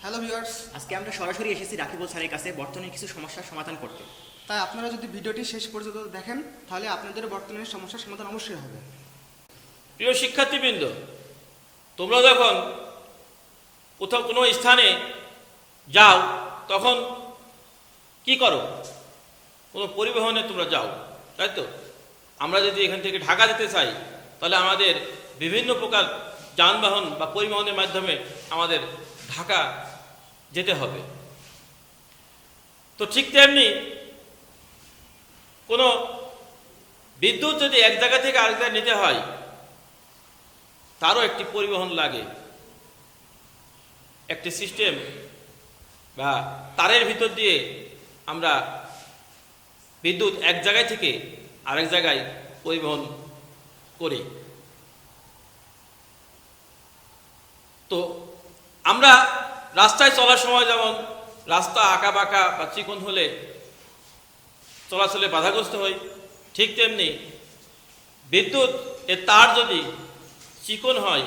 Hello viewers, আজকে আমরা সরাসরি এসেছি রাকিবুল স্যারের কাছে বর্তমানে কিছু সমস্যার সমাধান করতে। তাই আপনারা যদি ভিডিওটি শেষ পর্যন্ত দেখেন তাহলে আপনাদের বর্তমানে সমস্যার সমাধান অবশ্যই হবে। প্রিয় শিক্ষার্থীবৃন্দ, তোমরা যখন কোথাও কোনো স্থানে যাও তখন কি করো? কোনো পরিবহনে তোমরা যাও, তাই তো? আমরা যদি এখান থেকে ঢাকা যেতে চাই তাহলে আমাদের বিভিন্ন প্রকার যানবাহন বা পরিবহনের মাধ্যমে আমাদের ঢাকা যেতে হবে। তো ঠিক তেমনি কোনো বিদ্যুৎ যদি এক জায়গা থেকে আরেক জায়গায় নিতে হয় তারও একটি পরিবহন লাগে, একটি সিস্টেম বা তারের ভিতর দিয়ে আমরা বিদ্যুৎ এক জায়গায় থেকে আরেক জায়গায় পরিবহন করি। তো আমরা রাস্তায় চলার সময় যেমন রাস্তা আঁকা বাঁকা বা চিকন হলে চলাচলে বাধাগ্রস্ত হই, ঠিক তেমনি বিদ্যুৎ এর তার যদি চিকন হয়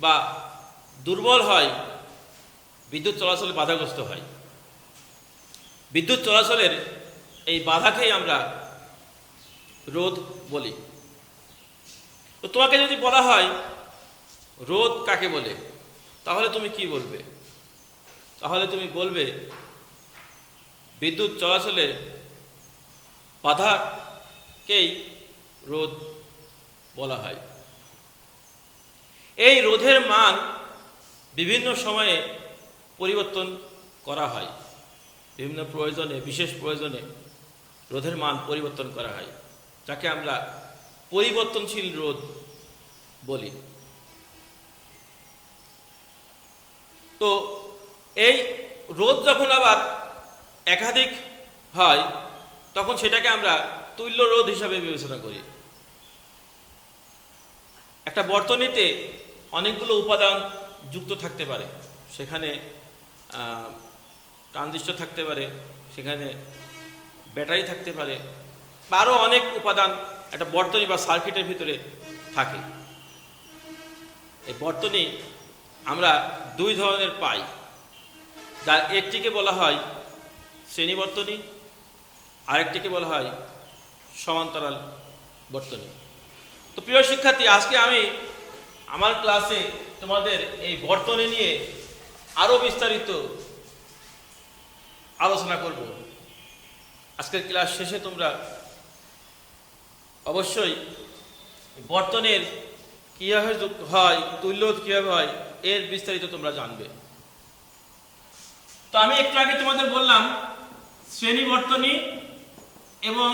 বা দুর্বল হয় বিদ্যুৎ চলাচলে বাধাগ্রস্ত হয়। বিদ্যুৎ চলাচলের এই বাধাকেই আমরা রোধ বলি। তো তোমাকে যদি বলা হয় রোধ কাকে বলে, তাহলে তুমি কি বলবে? তাহলে তুমি বলবে বিদ্যুৎ চলাচলের বাধাকেই রোধ বলা হয়। এই রোধের মান বিভিন্ন সময়ে পরিবর্তন করা হয়, বিভিন্ন প্রয়োজনে, বিশেষ প্রয়োজনে রোধের মান পরিবর্তন করা হয়, যাকে আমরা পরিবর্তনশীল রোধ বলি। তো এই রোধ যখন আবার একাধিক হয় তখন সেটাকে আমরা তুল্য রোধ হিসাবে বিবেচনা করি। একটা বর্তনীতে অনেকগুলো উপাদান যুক্ত থাকতে পারে, সেখানে ট্রানজিস্টর থাকতে পারে, সেখানে ব্যাটারি থাকতে পারে, বা আরও অনেক উপাদান একটা বর্তনী বা সার্কিটের ভিতরে থাকে। এই বর্তনী আমরা দুই ধরনের পাই, যার একটিকে বলা হয় শ্রেণী বর্তনী, আরেকটিকে বলা হয় সমান্তরাল বর্তনী। তো প্রিয় শিক্ষার্থী, আজকে আমি আমার ক্লাসে তোমাদের এই বর্তনী নিয়ে আরো বিস্তারিত আলোচনা করব। আজকের ক্লাস শেষে তোমরা অবশ্যই বর্তনীর কিভাবে হয়, তুল্য কিভাবে হয়, এর বিস্তারিত তোমরা জানবে। তো আমি একটু আগে তোমাদের বললাম শ্রেণী বর্তনী এবং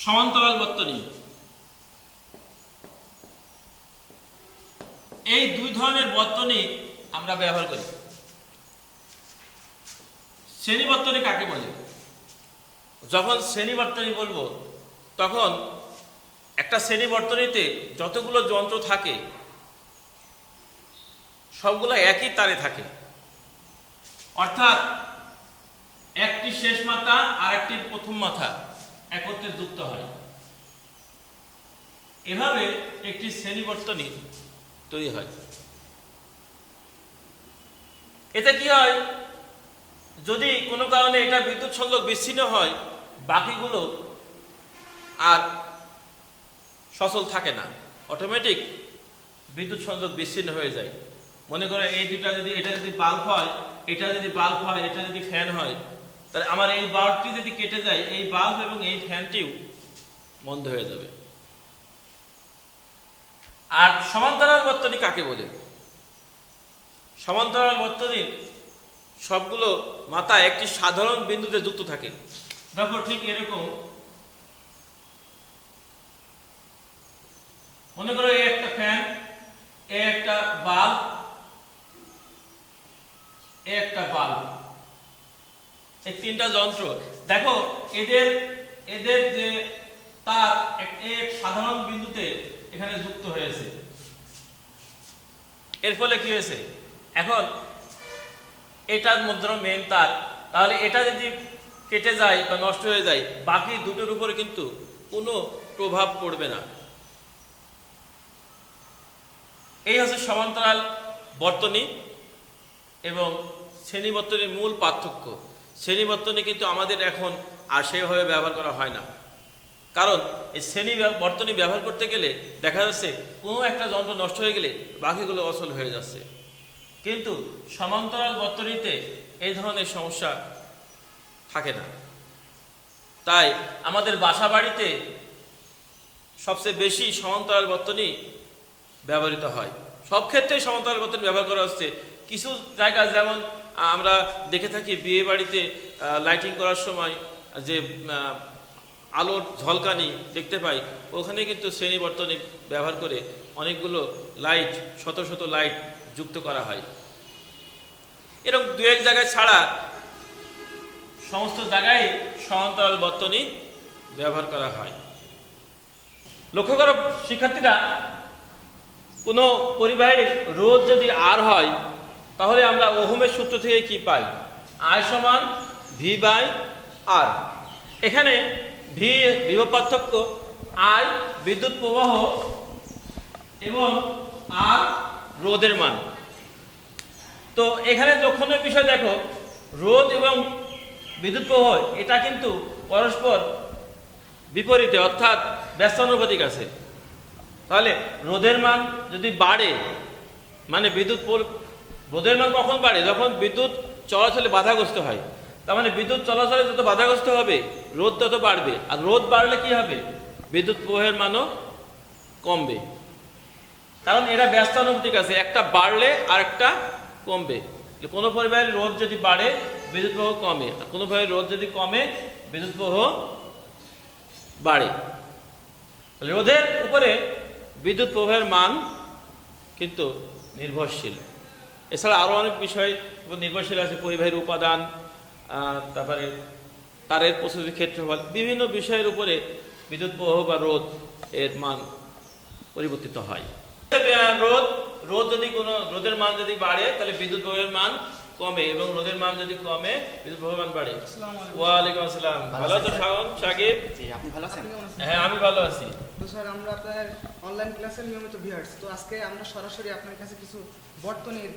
সমান্তরাল বর্তনী, এই দুই ধরনের বর্তনী আমরা ব্যবহার করি। শ্রেণী বর্তনী কাকে বলে? যখন শ্রেণী বর্তনী বলবো তখন একটা শ্রেণী বর্তনীতে যতগুলো যন্ত্র থাকে সবগুলো একই তারে থাকে, অর্থাৎ একটি শেষ মাথা আর একটি প্রথম মাথা একত্রে যুক্ত হয়। এভাবে একটি শ্রেণী বর্তনী তৈরি হয়। এতে কি হয়, যদি কোনো কারণে এটা বিদ্যুৎ সংযোগ বিচ্ছিন্ন হয় বাকিগুলো আর সচল থাকে না, অটোমেটিক বিদ্যুৎ সংযোগ বিচ্ছিন্ন হয়ে যায়। মনে করে এই দুটা যদি, এটা যদি বাল্ব হয়, এটা যদি বাল্ব হয়, এটা যদি ফ্যান হয়, তাহলে আমার এই বাল্বটি যদি কেটে যায় এই বাল্ব এবং এই ফ্যানটিও বন্ধ হয়ে যাবে। আর সমান্তরাল বর্তনী কাকে বলে? সমান্তরাল বর্তনীর সবগুলো মাথা একটি সাধারণ বিন্দুতে যুক্ত থাকে। দেখো ঠিক এরকম, মনে করো এই একটা ফ্যান, এই একটা বাল্ব, এই একটা বাল্ব, এই তিনটা যন্ত্র। দেখো এদের এদের যে তার এক সাধারণ বিন্দুতে এখানে যুক্ত হয়েছে। এর ফলে কি হয়েছে, এখন এটার মধ্যে মেইন তার, তাহলে এটা যদি কেটে যায় বা নষ্ট হয়ে যায় বাকি দুটোর উপরে কিন্তু কোনো প্রভাব পড়বে না। এই হচ্ছে সমান্তরাল বর্তনী এবং শ্রেণী বর্তনীর মূল পার্থক্য। শ্রেণী বর্তনী কিন্তু আমাদের এখন আর সেভাবে ব্যবহার করা হয় না, কারণ এই শ্রেণী বর্তনী ব্যবহার করতে গেলে দেখা যাচ্ছে কোনো একটা যন্ত্র নষ্ট হয়ে গেলে বাকিগুলো অচল হয়ে যাচ্ছে। কিন্তু সমান্তরাল বর্তনীতে এই ধরনের সমস্যা থাকে না। তাই আমাদের বাসা বাড়িতে সবচেয়ে বেশি সমান্তরাল বর্তনী ব্যবহৃত হয়। সব ক্ষেত্রেই সমান্তরাল বর্তনী ব্যবহার করা হচ্ছে। কিছু জায়গা যেমন আমরা দেখে থাকি বিয়ে বাড়িতে লাইটিং করার সময় যে আলোর ঝলকানি দেখতে পাই, ওখানে কিন্তু শ্রেণী বর্তনী ব্যবহার করে অনেকগুলো লাইট, শত শত লাইট যুক্ত করা হয়। এরকম দু এক জায়গায় ছাড়া সমস্ত জায়গায় সমান্তরাল বর্তনী ব্যবহার করা হয়। লক্ষ্য করো শিক্ষার্থীরা, কোনো পরিবাহীর রোধ যদি আর হয় তাহলে আমরা ওহমের সূত্র থেকে কি পাই? I সমান V বাই আর। এখানে V বিভব পার্থক্য, I বিদ্যুৎ প্রবাহ এবং আর রোধের মান। তো এখানে লক্ষণীয় বিষয় দেখো, রোধ এবং বিদ্যুৎ প্রবাহ এটা কিন্তু পরস্পর বিপরীতে, অর্থাৎ ব্যস্তানুপাতিক আছে। তাহলে রোধের মান যদি বাড়ে, মানে রোধের মান কখন বাড়ে? যখন বিদ্যুৎ চলাচলে বাধাগ্রস্ত হয়। তার মানে বিদ্যুৎ চলাচলে যত বাধাগ্রস্ত হবে রোধ তত বাড়বে, আর রোধ বাড়লে কি হবে? বিদ্যুৎ প্রবাহের মানও কমবে, কারণ এরা ব্যস্তানুপাতিক আছে, একটা বাড়লে আর একটা কমবে। কোনো পরিবাহের রোধ যদি বাড়ে বিদ্যুৎ প্রবাহ কমে, আর কোনো পরিবাহের রোধ যদি কমে বিদ্যুৎ প্রবাহ বাড়ে। রোধের উপরে বিদ্যুৎ প্রবাহের মান কিন্তু নির্ভরশীল। এছাড়া আরও অনেক বিষয় নির্ভরশীল আছে, পরিবাহীর উপাদান, তারপরে তারের প্রস্তুতির ক্ষেত্রফল, বিভিন্ন বিষয়ের উপরে বিদ্যুৎ প্রবাহ বা রোধ এর মান পরিবর্তিত হয়। রোধ যদি কোনো রোধের মান যদি বাড়ে তাহলে বিদ্যুৎ প্রবাহের মান কমে, এবং রোধের মান যদি কমে বিদ্যুৎ প্রবাহের মান বাড়ে। ওয়ালাইকুম আসসালাম। ভালো আছো শাওন, সাকিব? জি, আপনি ভালো আছেন? হ্যাঁ, আমি ভালো আছি। তো স্যার, আমরা আপনার অনলাইন ক্লাসের নিয়মিত ভিউয়ার্স, তো আজকে আমরা সরাসরি আপনার কাছে কিছু বর্তনীর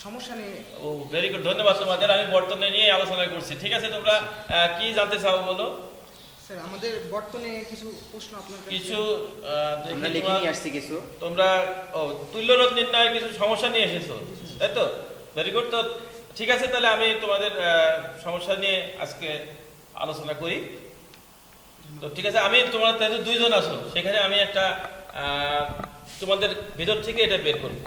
সমস্যা নিয়ে। ও ভেরি গুড, ধন্যবাদ তোমাদের। আমি বর্তনী নিয়ে আলোচনা করছি। ঠিক আছে, তোমরা কি জানতে চাও বলো। স্যার, আমাদের বর্তনে কিছু প্রশ্ন আপনার কাছে। কিছু আমরা লিখে নিয়ে আসছি কিছু। তোমরা তুল্য রোধ নির্ণয়ের কিছু সমস্যা নিয়ে এসেছো, তাই তো? Very good. তো ঠিক আছে, তাহলে আমি তোমাদের সমস্যা নিয়ে আজকে আলোচনা করি। তো ঠিক আছে, আমি তোমরা দুইজন আছো, সেখানে আমি একটা তোমাদের ভিতর থেকে এটা বের করব।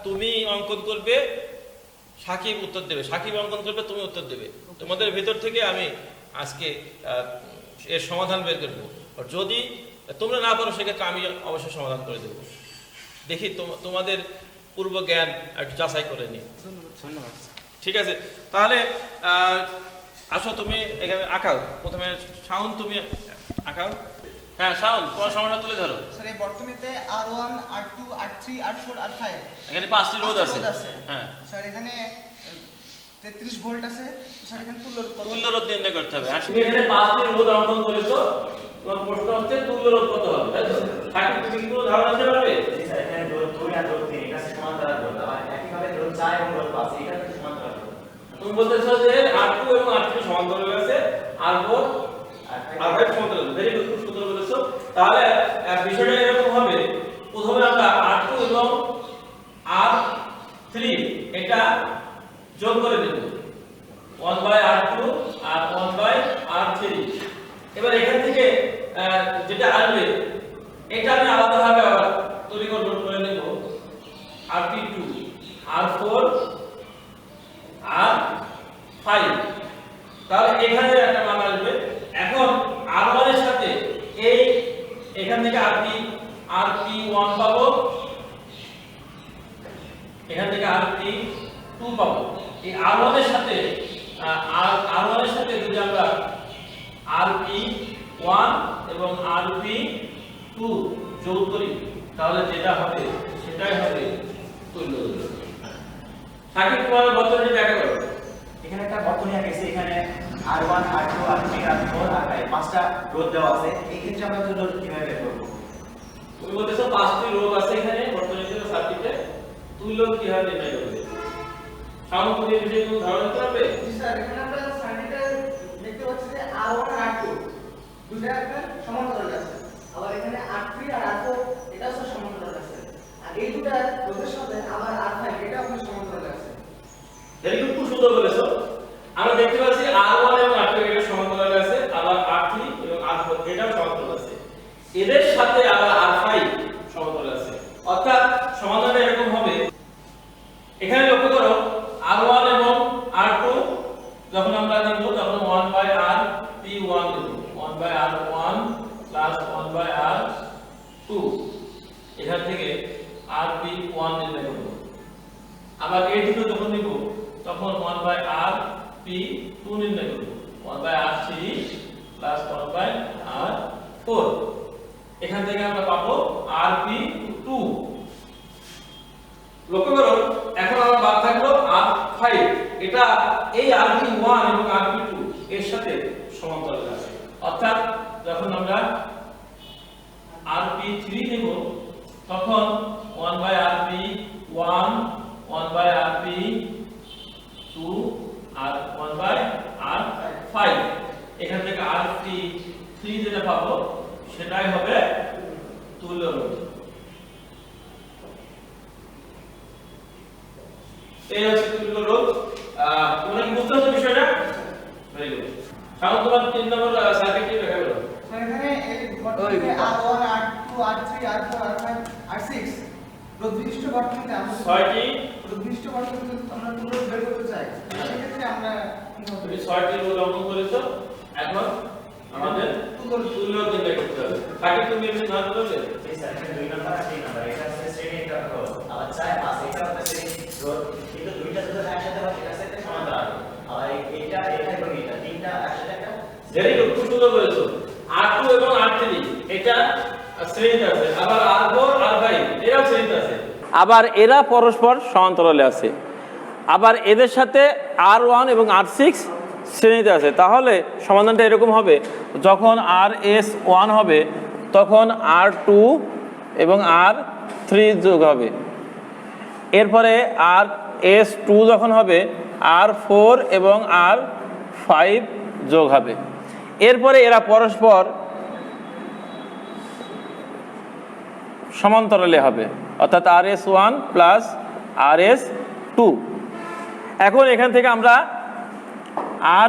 তুমি অঙ্কন করবে, সাকিব উত্তর দেবে, সাকিব অঙ্কন করবে, তুমি উত্তর দেবে। তোমাদের ভিতর থেকে আমি আজকে এর সমাধান বের করবো। যদি তোমরা না পারো সেক্ষেত্রে আমি অবশ্যই সমাধান করে দেবো। দেখি তোমাদের পূর্ব জ্ঞান একটু যাচাই করে নিই। ধন্যবাদ। ঠিক আছে, তাহলে আসো তুমি এখানে আঁকাও। প্রথমে শাওন, তুমি আঁকাও। হ্যাঁ শাওন, তোমার সমস্যা তুলে ধরো। স্যার, এই বর্তনীতে R1, R2, R3, R4, R5 এখানে 5টি রোধ আছে। হ্যাঁ স্যার, এখানে 33 ভোল্ট আছে। স্যার, এখানে তুল্য রোধ নির্ণয় করতে হবে। আর তুমি এখানে 5টি রোধ অঙ্কন করেছো, তোমার প্রশ্ন হচ্ছে তুল্য রোধ কত হবে, তাই তো? সাকিব, তুমি কি কোনো ধারণা দিতে পারবে? স্যার, এখানে রোধ 2 আর রোধ 3 এটা সমান্তরাল রোধ, আর একইভাবে রোধ 4 এবং রোধ 5 এটা কিন্তু সমান্তরাল রোধ। তুমি বলতেছো যে R2 এবং R3 সমান্তরাল আছে, R4 R5 সমান্তরাল। ভেরি গুড, খুব সুন্দর বলেছো। তাহলে বিষয়টা এরকম হবে, প্রথমে আমরা R2 এবং R3 এটা যোগ করে দেব, 1/R2 আর 1/R3। এবার এখান থেকে যেটা আসবে এটা আমি আলাদাভাবে আবার তৈরি করে নেব, RP2, R4, R5। তাহলে এখানে একটা মান আসবে। এখন R1 এর সাথে এই এখান থেকে RP1 পাবো, এখান থেকে RP2 পাবো। এই R1 এর সাথে যদি আমরা RP1 এবং RP2 যোগ করি তাহলে যেটা হবে সেটাই হবে তুল্য রোধ। সাকিব, তোমার বর্তনী ব্যাখ্যা করো। এখানে একটা বর্তনী আছে, এখানে R1, R2, R3, R4, R5 পাঁচটা রোধ দেওয়া আছে। এই ক্ষেত্রে আমরা তুল্য রোধ কিভাবে বের করব? তুমি বলতেছো 5টি রোধ আছে এখানে বর্তনীতে, সার্কিটে। তুল্য কিভাবে নির্ণয় করবে? সামগ্রিক বিষয়ে কোনো ধারণা দিতে পারবে? জি স্যার, এখানে আমরা সার্কিটে দেখতে পাচ্ছি যে R1 আর R2 দুটো একটা সমান্তরাল আছে। আবার এখানে R3 আর R4 এটাও স্যার সমান্তরাল আছে। আর এই দুটো রোধের সাথে আবার R5 এটাও আপনার সমান্তরাল আছে। ভেরি গুড, খুব সুন্দর বলেছো। আমরা দেখতে পাচ্ছি R1 এবং R2 এটা সমান্তরাল আছে, আবার R3 এবং R4 এটাও সমান্তরাল আছে। এদের সাথে আবার R5 সমান্তরাল আছে। অর্থাৎ সমাধানটা এরকম হবে, এখানে লক্ষ্য করো R1 এবং R2 যখন আমরা নিব তখন 1/RP1 নিব, 1/R1 প্লাস 1/R2, এখান থেকে RP1 নির্ণয় করব। আবার এই দুটো যখন নিব তখন 1/RP2 নির্ণয় করব, 1/R3 প্লাস 1/R4, এখান থেকে আমরা পাবো RP2। লক্ষ্য করো এখন আমার বাদ থাকলো R5, এটা এই RP1 এবং RP2 এর সাথে সমান্তরাল আছে। অর্থাৎ যখন আমরা RP3 নেব তখন 1/RP1 1/RP2 আর 1/R5, এখান থেকে RP3 যেটা পাবো সেটাই হবে তুল্য রোধ। এই হচ্ছে তুল্য রোধ। তোমরা কি বুঝতে পারছো বিষয়টা? Very good. তাহলে তোমার 3 নম্বর সার্কিট কি দেখা গেল? স্যার এখানে এই বর্তনীতে R1 R2 R3 R4 R5 R6 রোধ বিশিষ্ট বর্তনীতে আমরা 6টি রোধ বিশিষ্ট বর্তনীতে আমরা তুল্য রোধ বের করতে চাই। সেক্ষেত্রে আমরা তুমি 6টি রোধ অঙ্কন করেছো, এখন আমাদের তুল্য রোধ নির্ণয় করতে হবে। বাকি তুমি এমনি ধারণা করবে? এই স্যার এখানে 2 নাম্বার আর 3 নাম্বার এটা হচ্ছে শ্রেণী একটা রোধ, আবার 4 5 এটা হচ্ছে শ্রেণী রোধ, কিন্তু দুইটা যদি একসাথে হয় এটা হচ্ছে সমান্তরাল। আবার এটা এবং এটা তিনটা একসাথে একটা ভেরি গুড, খুব সুন্দর বলেছো। R2 এবং R3 এটা শ্রেণীতে আছে, আবার R4 R5 এরাও শ্রেণীতে আছে, আবার এরা পরস্পর সমান্তরালে আছে, আবার এদের সাথে R1 এবং R6 শ্রেণীতে আছে। তাহলে সমাধানটা এরকম হবে, যখন RS1 হবে তখন R2 এবং R3 যোগ হবে, এরপরে RS2 যখন হবে R4 এবং R5 যোগ হবে, এরপরে এরা পরস্পর সমান্তরালে হবে, অর্থাৎ RS1 প্লাস RS2। এখন এখান থেকে আমরা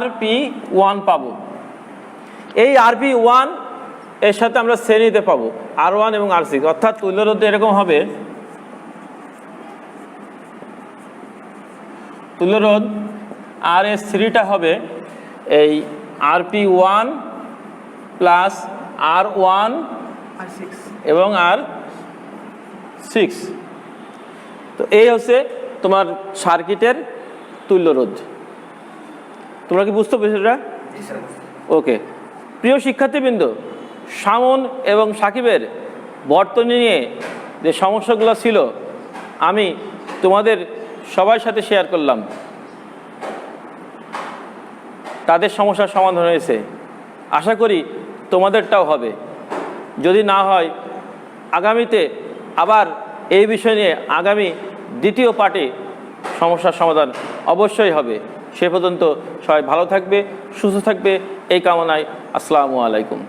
RP1 পাবো। এই RP1 এর সাথে আমরা শ্রেণীতে পাবো R1 এবং R6, অর্থাৎ তুল্য রোধ এরকম হবে, তুল্য রোধ RS3টা হবে এই RP1 প্লাস R1 R6 এবং R6। তো এই হচ্ছে তোমার সার্কিটের তুল্য রোধ। তোমরা কি বুঝতে পেরেছো এটা? ওকে। প্রিয় শিক্ষার্থীবৃন্দ, শামুন এবং সাকিবের বর্তনী নিয়ে যে সমস্যাগুলো ছিল আমি তোমাদের সবার সাথে শেয়ার করলাম, তাদের সমস্যার সমাধান হয়েছে। আশা করি তোমাদেরটাও হবে। যদি না হয় আগামীতে আবার এই বিষয় নিয়ে আগামী দ্বিতীয় পার্টে সমস্যার সমাধান অবশ্যই হবে। সে পর্যন্ত সবাই ভালো থাকবে, সুস্থ থাকবে, এই কামনায় আসসালামু আলাইকুম।